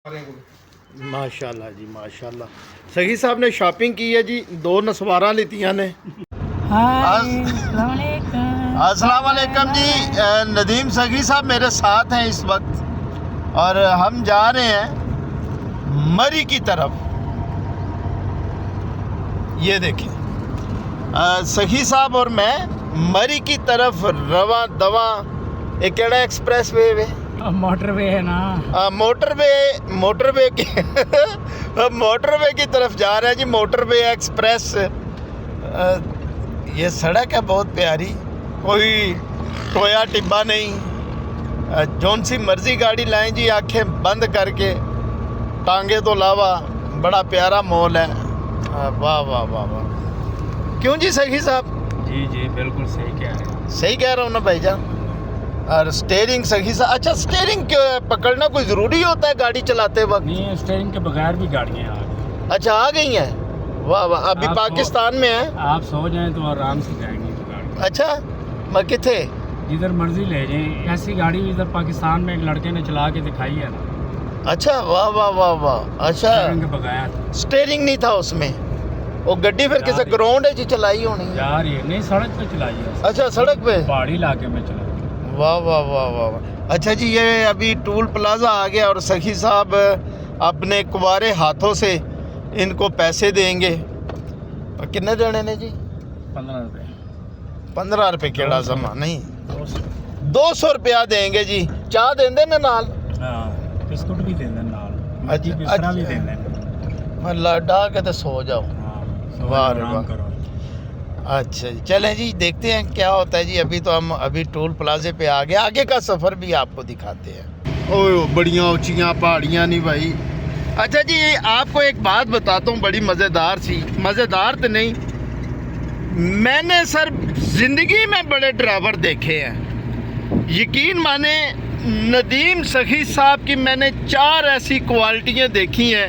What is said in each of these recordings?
माशाल्लाह जी माशाल्लाह। सही साहब ने शॉपिंग की है जी, 2 नसवारा लेतियां ने। अस्सलाम वालेकुम जी। नदीम सगी साहब मेरे साथ हैं इस वक्त और हम जा रहे हैं मरी की तरफ। ये देखें सगी साहब और मैं मरी की तरफ रवा दवा। एक केड़ा एक्सप्रेस वे मोटरवे है ना, मोटरवे की मोटरवे की तरफ जा रहे हैं जी। मोटरवे एक्सप्रेस ये सड़क है बहुत प्यारी, कोई टोया टिब्बा नहीं। जौन सी मर्जी गाड़ी लाएं जी, आंखें बंद करके, टांगे तो लावा। बड़ा प्यारा मॉल है। वाह वाह वाह वाह। क्यों जी सही साहब? जी जी बिल्कुल सही कह रहे हैं। सही कह रहा हूँ ना भाईजान। और स्टीयरिंग सही सा। अच्छा, स्टीयरिंग पकड़ना कोई ज़रूरी होता है गाड़ी चलाते वक्त? नहीं, स्टीयरिंग के बगैर भी गाड़ियाँ आ गई। अच्छा, आ गई हैं। वाह वाह। अभी पाकिस्तान में है? आप सो जाएं तो आराम से जाएंगी तो गाड़ी। अच्छा, मैं किथे जिधर मर्जी ले जाएं। ऐसी गाड़ी इधर पाकिस्तान में एक लड़के ने चला के दिखाई है ना। अच्छा, वाह वाह वाह वाह। अच्छा, स्टीयरिंग के बगैर स्टीयरिंग नहीं था उसमें। वो गड्डी फिर किसी ग्राउंड है जी चलाई होनी है? यार ये नहीं, सड़क पे चलाई है। अच्छा, सड़क पे पहाड़ी इलाके में चलाई। वाह वाह वाह वाह। अच्छा जी, ये अभी टूल प्लाजा आ गया और सखी साहब अपने कुंवारे हाथों से इनको पैसे देंगे। और कितने देने ने जी? 15 रुपये। 15 रुपये केड़ा समा नहीं, 200 रुपया देंगे जी। चाह देंगे ना नाल? हाँ, बिस्कुट भी देंगे नाल। अच्छा, बिस्कुट भी देंगे। मैं लड़ा के तो सो जाओ। वाह रे वाह। करो। अच्छा जी, चलें जी, देखते हैं क्या होता है जी। अभी तो हम टोल प्लाजे पे आ गए, आगे का सफ़र भी आपको दिखाते हैं। ओह, बड़ियाँ ऊँचियाँ पहाड़ियाँ नहीं भाई। अच्छा जी, आपको एक बात बताता हूँ, बड़ी मज़ेदार सी। मज़ेदार तो नहीं, मैंने सर ज़िंदगी में बड़े ड्राइवर देखे हैं। यकीन माने, नदीम सखी साहब की मैंने 4 ऐसी क्वालिटियाँ देखी हैं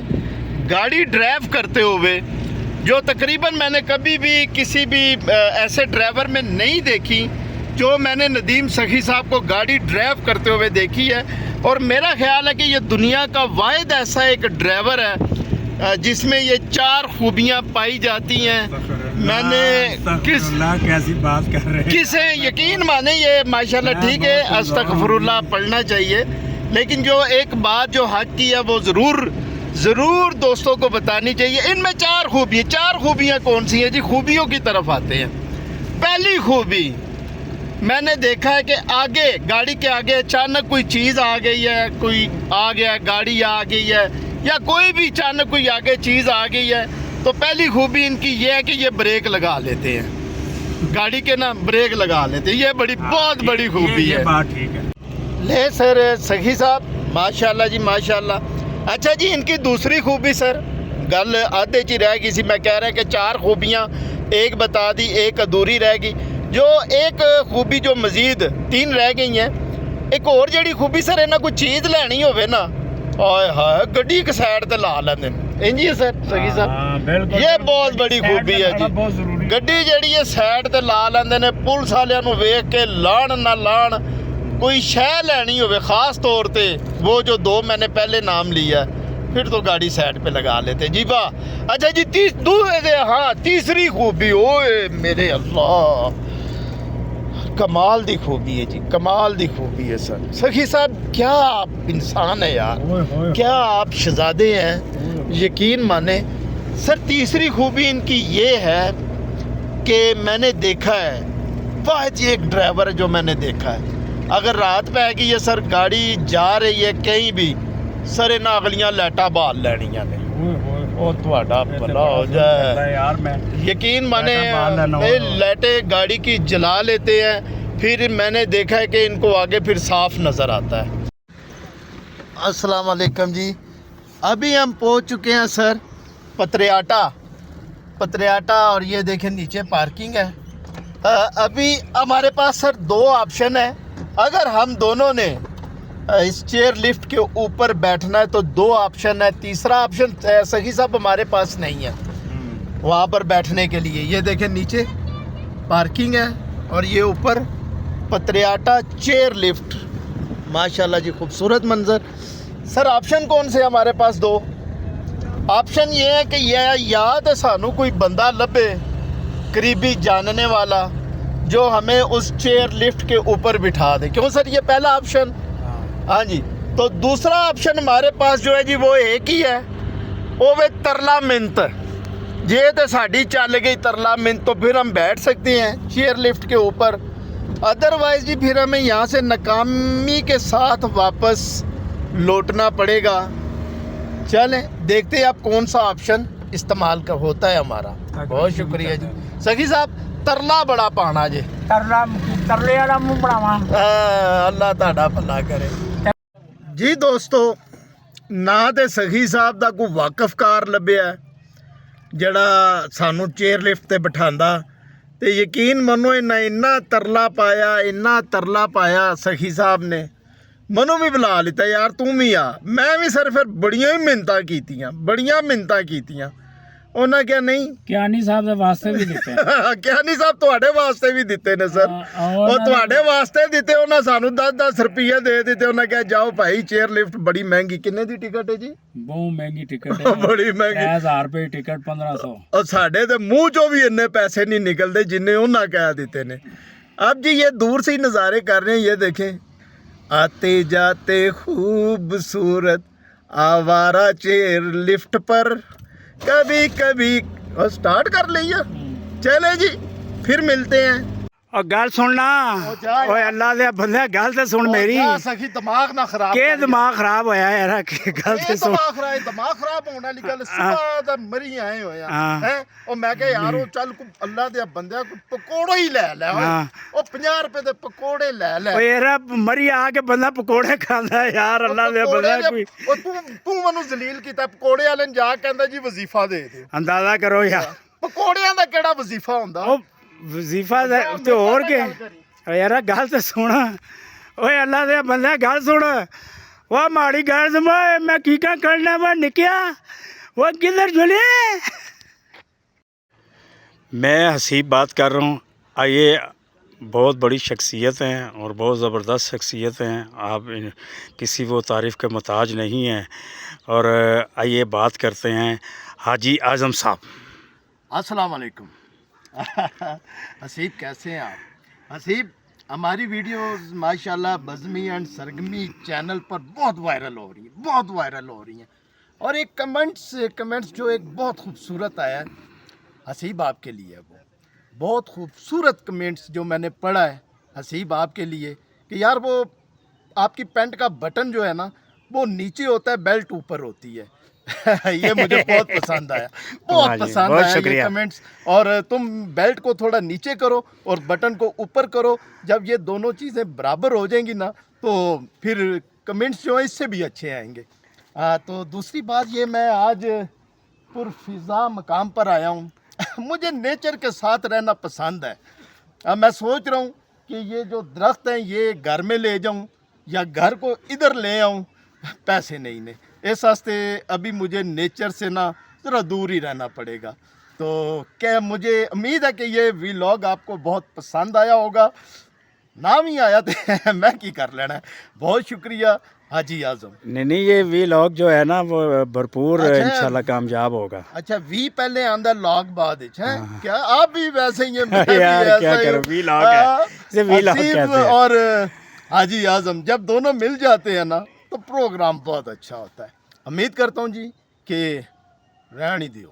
गाड़ी ड्राइव करते हुए, जो तकरीबन मैंने कभी भी किसी भी ऐसे ड्राइवर में नहीं देखी, जो मैंने नदीम सखी साहब को गाड़ी ड्राइव करते हुए देखी है। और मेरा ख्याल है कि ये दुनिया का वाहिद ऐसा एक ड्राइवर है जिसमें ये 4 खूबियाँ पाई जाती हैं। मैंने कैसी बात कर रहे हैं? किसे यकीन माने, ये माशाल्लाह ठीक है, अस्तगफिरुल्लाह पढ़ना चाहिए, लेकिन जो एक बात जो हक की है वो ज़रूर दोस्तों को बतानी चाहिए। इनमें 4 खूबियाँ कौन सी हैं जी? खूबियों की तरफ आते हैं। पहली खूबी, मैंने देखा है कि आगे, गाड़ी के आगे अचानक कोई चीज़ आ गई है, कोई आ गया, गाड़ी आ गई है, या कोई भी अचानक कोई आगे चीज़ आ गई है, तो पहली खूबी इनकी ये है कि ये ब्रेक लगा लेते हैं। गाड़ी के ना ब्रेक लगा लेते हैं। ये बहुत बड़ी खूबी है। बात ठीक है। ले सर सखी साहब, माशाल्लाह जी माशाल्लाह। अच्छा जी, इनकी दूसरी खूबी सर, गल आधे ची रह गई सी। मैं कह रहा कि 4 खूबियाँ एक बता दी, एक अधूरी रह गई। जो एक खूबी जो मजीद 3 रह गई हैं। एक और जड़ी खूबी सर, इन्हें कोई चीज़ लेनी होवे ना, हाय हाय गड्डी एक साइड ते ला लेंदे ने। इंज ही है सर सगी साहब, ये बहुत बड़ी खूबी है जी। गड्डी जड़ी है साइड ते ला लेंदे ने, पुलिस वालियां नूं वेख के लाण ना लाण। कोई शय लेनी होवे ख़ास तौर पे, वो जो 2 मैंने पहले नाम लिया, फिर तो गाड़ी साइड पे लगा लेते जी। वाह। अच्छा जी, तीसरी खूबी, ओए मेरे अल्लाह, कमाल दी खूबी है जी, कमाल दी खूबी है सर। सखी साहब, क्या आप इंसान है यार, क्या आप शहजादे हैं, यकीन माने सर। तीसरी खूबी इनकी ये है कि मैंने देखा है, वाहिद एक ड्राइवर है जो मैंने देखा है, अगर रात पै गई है सर, गाड़ी जा रही है कहीं भी सर, इन्हां अगलियां लाइटां बाल लैनियां ने। ਉਹ ਤੁਹਾਡਾ भला हो जाए यार। मैं यकीन माने, लाइटें गाड़ी की जला लेते हैं, फिर मैंने देखा है कि इनको आगे फिर साफ नज़र आता है। अस्सलाम वालेकुम जी। अभी हम पहुंच चुके हैं सर पत्रियाटा और ये देखें नीचे पार्किंग है। अभी हमारे पास सर 2 ऑप्शन है। अगर हम दोनों ने इस चेयर लिफ्ट के ऊपर बैठना है तो 2 ऑप्शन है। तीसरा ऑप्शन सही साहब हमारे पास नहीं है वहाँ पर बैठने के लिए। ये देखें नीचे पार्किंग है और ये ऊपर पत्रियाटा चेयर लिफ्ट। माशाल्लाह जी, खूबसूरत मंजर। सर ऑप्शन कौन से हमारे पास दो ऑप्शन ये है कि यह या तो सानू कोई बंदा लभे करीबी जानने वाला जो हमें उस चेयर लिफ्ट के ऊपर बिठा दे, क्यों सर ये पहला ऑप्शन। हाँ जी, तो दूसरा ऑप्शन हमारे पास जो है जी वो एक ही है, वो वे तरला मिन्त। ये तो साड़ी चल गई तरला मिन्त तो फिर हम बैठ सकते हैं चेयर लिफ्ट के ऊपर, अदरवाइज जी फिर हमें यहाँ से नाकामी के साथ वापस लौटना पड़ेगा। चलें देखते हैं आप कौन सा ऑप्शन इस्तेमाल का होता है हमारा। बहुत शुक्रिया जी। सखी साहब तरला बड़ा पाना जे, तरले वाला मुंह बनावा। अल्लाह ਤੁਹਾਡਾ ਭਲਾ करे जी। दोस्तों ना ते सखी साहब ਦਾ ਕੋਈ ਵਾਕਫਕਾਰ ਲੱਭਿਆ ਜਿਹੜਾ ਸਾਨੂੰ ਚੇਅਰ ਲਿਫਟ ਤੇ ਬਿਠਾਉਂਦਾ, ਤੇ ਯਕੀਨ ਮੰਨੋ ਇੰਨਾ ਤਰਲਾ ਪਾਇਆ ਸਖੀ ਸਾਹਿਬ ਨੇ, ਮੈਨੂੰ ਵੀ ਬੁਲਾ ਲਿੱਤਾ ਯਾਰ ਤੂੰ ਵੀ ਆ। ਮੈਂ ਵੀ ਸਰ ਫਿਰ ਬੜੀਆਂ ਮਿੰਨਤਾਂ ਕੀਤੀਆਂ। ਉਹਨਾਂ ਕਿਹਾ ਨਹੀਂ ਕਿਆਨੀ ਸਾਹਿਬ ਦੇ ਵਾਸਤੇ ਵੀ ਦਿੱਤੇ ਕਿਆਨੀ ਸਾਹਿਬ ਤੁਹਾਡੇ ਵਾਸਤੇ ਵੀ ਦਿੱਤੇ ਨੇ ਸਰ, ਉਹ ਤੁਹਾਡੇ ਵਾਸਤੇ ਦਿੱਤੇ। ਉਹਨਾਂ ਸਾਨੂੰ 10-10 ਰੁਪਏ ਦੇ ਦਿੱਤੇ। ਉਹਨਾਂ ਕਿਹਾ ਜਾਓ ਭਾਈ ਚੇਅਰ ਲਿਫਟ ਬੜੀ ਮਹਿੰਗੀ। ਕਿੰਨੇ ਦੀ ਟਿਕਟ ਹੈ ਜੀ? ਬਹੁਤ ਮਹਿੰਗੀ ਟਿਕਟ ਹੈ, ਬੜੀ ਮਹਿੰਗੀ, 1000 ਰੁਪਏ ਟਿਕਟ 1500। और साढ़े तो मुंह चो भी इन्ने पैसे नहीं निकलते जिन्ने उन्हें कह देते ने। अब जी ये दूर से ही नज़ारे कर रहे हैं, ये देखें आते जाते खूबसूरत आवारा चेयर लिफ्ट पर कभी कभी। और स्टार्ट कर लिया, चले जी फिर मिलते हैं। और गल सुनना, ओए अल्लाह दे बंदे गल ते सुन मेरी। सखी दिमाग ना खराब के दिमाग खराब होया यार, गल ते सुन। दिमाग खराब होने वाली गल सुबह दा मरी आए होया हैं। ओ मैं कह यार ओ चल को अल्लाह दे बंदे को पकोड़ा ही ले ले, ओ 50 रुपए दे पकोड़े ले ले। ओ यार मरी आके बंदा पकोड़े खांदा है यार, अल्लाह दे बंदे कोई। ओ तू मनु जलील कीता पकोड़े वाले ने जा कहंदा जी वजीफा दे दे। अंदाजा करो यार पकोड़ियां दा केड़ा वजीफा हुंदा? वजीफा ते और के यार गल तो सुन। ओए अल्लाह दे बंदे गल सुन, वो माड़ी गल सुन। मैं की करना वा निकया वो किधर झुले। मैं हसीब बात कर रहा हूँ। आइए बहुत बड़ी शख्सियत हैं और बहुत ज़बरदस्त शख्सियत हैं, आप किसी वो तारीफ़ के मोहताज नहीं हैं। और आइए बात करते हैं हाजी आज़म साहब। अस्सलाम वालेकुम। हसीब कैसे हैं आप? हसीब हमारी वीडियोस माशाल्लाह बज़मी एंड सरगमी चैनल पर बहुत वायरल हो रही हैं। और एक कमेंट्स जो एक बहुत खूबसूरत आया है हसीब आपके लिए, वो बहुत खूबसूरत कमेंट्स जो मैंने पढ़ा है हसीब आपके लिए कि यार वो आपकी पैंट का बटन जो है ना वो नीचे होता है, बेल्ट ऊपर होती है। ये मुझे बहुत पसंद आया, बहुत पसंद आया ये कमेंट्स। और तुम बेल्ट को थोड़ा नीचे करो और बटन को ऊपर करो, जब ये दोनों चीज़ें बराबर हो जाएंगी ना तो फिर कमेंट्स जो है इससे भी अच्छे आएंगे। तो दूसरी बात ये, मैं आज पुरफिज़ा मकाम पर आया हूँ। मुझे नेचर के साथ रहना पसंद है। मैं सोच रहा हूँ कि ये जो दरख्त हैं ये घर में ले जाऊँ या घर को इधर ले आऊँ। पैसे नहीं ने इस वास्ते अभी मुझे नेचर से ना ज़रा दूर ही रहना पड़ेगा। तो क्या मुझे उम्मीद है कि ये व्लॉग आपको बहुत पसंद आया होगा। नाम ही आया तो मैं की कर लेना है। बहुत शुक्रिया हाजी आज़म। नहीं ये व्लॉग जो है ना वो भरपूर इंशाल्लाह कामयाब होगा। अच्छा वी पहले आंदा लॉग बाद है क्या? आप भी वैसे ही हैं यार क्या करो, व्लॉग है इसे व्लॉग कहते हैं। और हाजी आज़म जब दोनों मिल जाते हैं ना तो प्रोग्राम बहुत अच्छा होता है। उम्मीद करता हूँ जी कि रहने दियो।